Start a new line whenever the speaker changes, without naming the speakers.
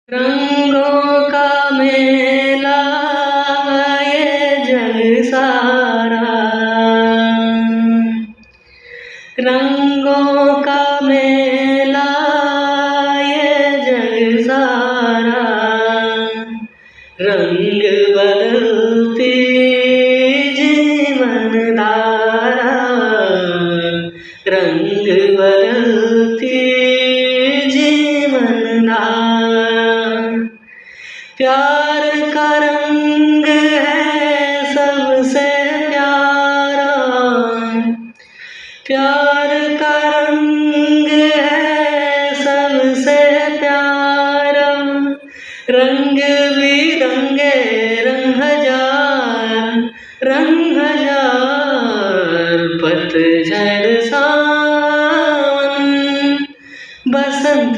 रंगों का मेला ये जग सारा, रंगों का मेला ये जग सारा, रंग बदलती जीवन धारा, रंग बदलती जीवन धारा। प्यार का रंग है सबसे प्यारा, प्यार का रंग है सबसे प्यारा, रंग बिरंगे रंग हजार, रंग हजार, पतझड़ सावन बसंत